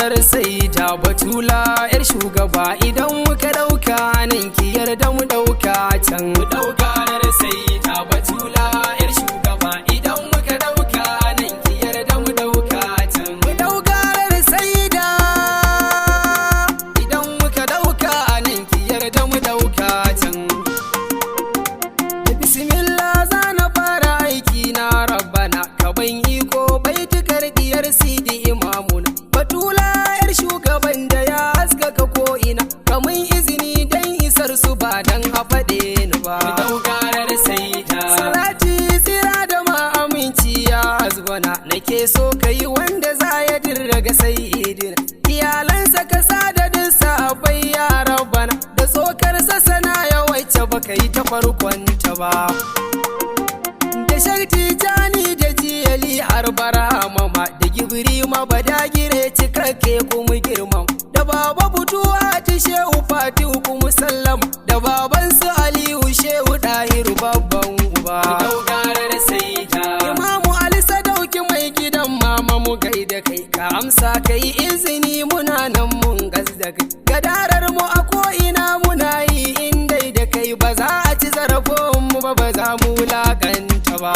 daugarar sai ta Batula yar shugaba idan muka dauka nan ki yarda mu dauka can. Daugarar sai ta Batula yar shugaba idan muka dauka nan ki yarda mu dauka can. Daugarar sai da idan muka dauka nan ki yarda mu dauka can. Bismillah zana fara aiki na rabbana kaban iko baitukar diyar Sidi Imamuna. Batula yar shugaban da ya haskaka ko'ina kamun izini dan isar su ba dan a faɗe ni ba. Daugarar saida salati tsira da ma aminci ya azbana nake so kai wanda za ya dirga sayyidina iyalansa ka sadadin sahabbai ya rabbana da tsokar sana ya wacce baka yi ta farkon ta ba. Da sharti jani da jiyali har barama da gibiri ma badagire cikakke kuma girman da baba butuwa ta shehu fatihu kuma sallama da baban su aliyu shehu dahiru babban uba. Daugarar saida imamu ali sadauki mai gidan mama mu gaida kai ka amsa kai izini muna nan mun gazda kai gadarar mu a ko'ina muna yi indai da kai ba za a ci zarafin mu ba za mu wulakanta ba.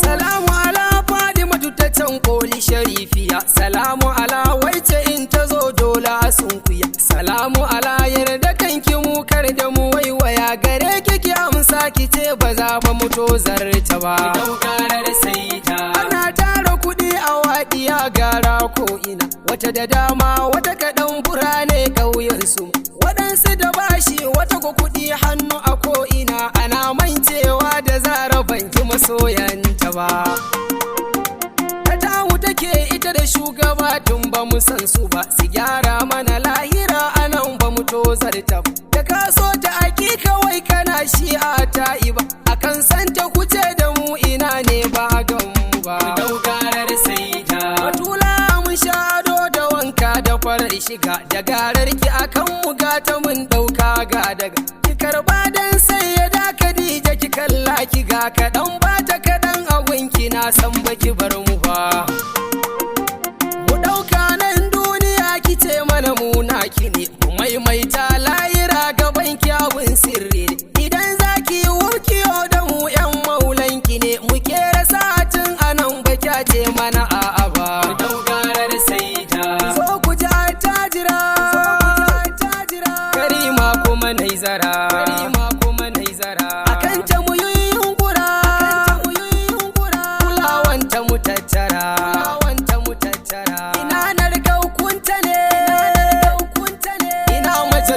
Salamu ala Fadimatu ta can koli sharifiya, salamu ala waice in ta zo dole a sunkuya, salamu ala yarda kanki mu kar da mu waiwaya gare kiki amsa ki ce ba za ba mu tozarta ba. Daugarar saida ana tara kuɗi a waɗiya gara ko ina wata da dama wata kaɗan burane ƙauyensu waɗansu da bashi wata ko kuɗi hannu a ko'ina ana mancewa da zara banki masoyanta ba. Ta tamu take ita da shugaba tun ba mu san su ba su gyara mana lahira anan ba mu tozarta ba. Da ka so ta aki kawai kana shi'a ta iba akan santa kuce da mu ina ne ba gan mu ba. Daugarar saida Batula mun sha ado da wanka da farar shiga da garar ki akan mu gata mun dauka ga daga ki karba dan sai ya da Khadija ki kalla ki ga kadan ba ta kadan abun ki na san baki bar mu ba. Mu dauka nan duniya ki ce mana mu naki ne mu maimaita layira gaban ki abun sirri ne idan zaki wukiyo da mu yan maulan ki ne mu kera satin anan baki ce mana a'a ba. Daugarar saida zo ku ji tajira karima kuma naizara akan ta mu yi yunkura kulawanta mu tattara ina narkaukunta ne ina mace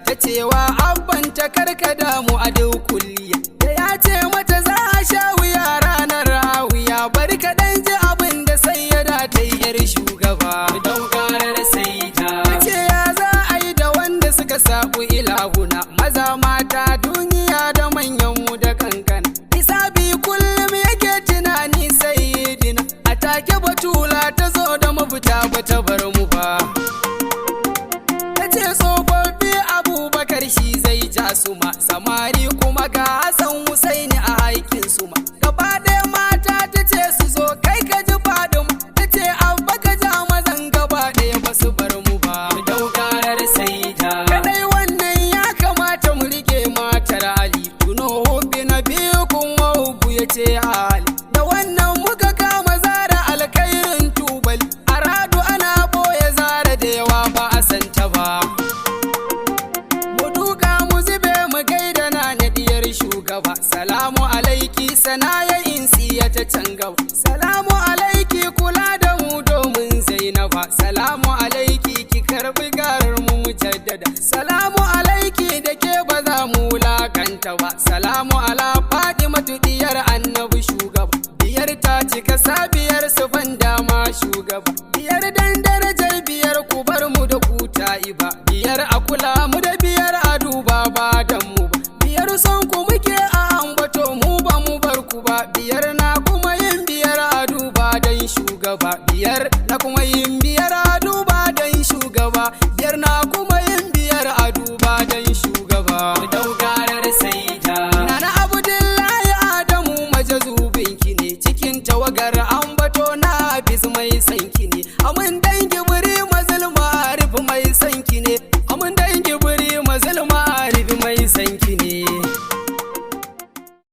ta cewa abban ta karkada mu a duk kulliya da ya ce mata za a sha wuya ranar hawiya bari kaɗan ji abin da sayyada ta yi yar shugaba don karar saita ta ce ya za a yi da wanda suka sabu ilahuna maza mata duniya da manyan mu da kankana hisabi kullum yake tunani sayyidina a take batula ta zo da mafita bata bar mu ba ta ce tsofaffi abubakar shi zai ja su ma samari kuma ga Hassan Husaini a haikin su ma gaba ɗaya mata ta ce su zo kai ka ji faɗin ta ce abba ka ja mazan gaba ɗaya ba su bar mu ba daukarar saita kadai wannan ya kamata mu rike matar Ali tuno hubbi na biyu kuma hubbu ya ce Ali da wannan muka kama zara alkhairin tubali a radu ana boye zara da yawa ba a santa ba mu duka mu zube mu gaida na nadiyar shugaba salamu alaiki sanaya insiya ta can gaba salamu alaiki kula da mu domin Zainaba salamu alaiki ki karbi garar mu mujaddada salamu alaiki da ke ba za mu wulakanta ba salamu ala Fatimatu diyar annabi shugaba biyar ta cika sabiyar su ban dama shugaba biyar dan darajar biyar ku bar mu da ku ta'iba biyar a kula mu da biyar a duba ba dan mu ba biyar son ku muke a ambato mu ba mu bar ku ba biyar na kuma yin biyar a duba dan shugaba biyar na kuma yin biyar a duba dan shugaba biyar na kuma yin biyar a duba dan shugaba daukarar saita nana Abdullahi Adamu majazubinki ne cikin tawagar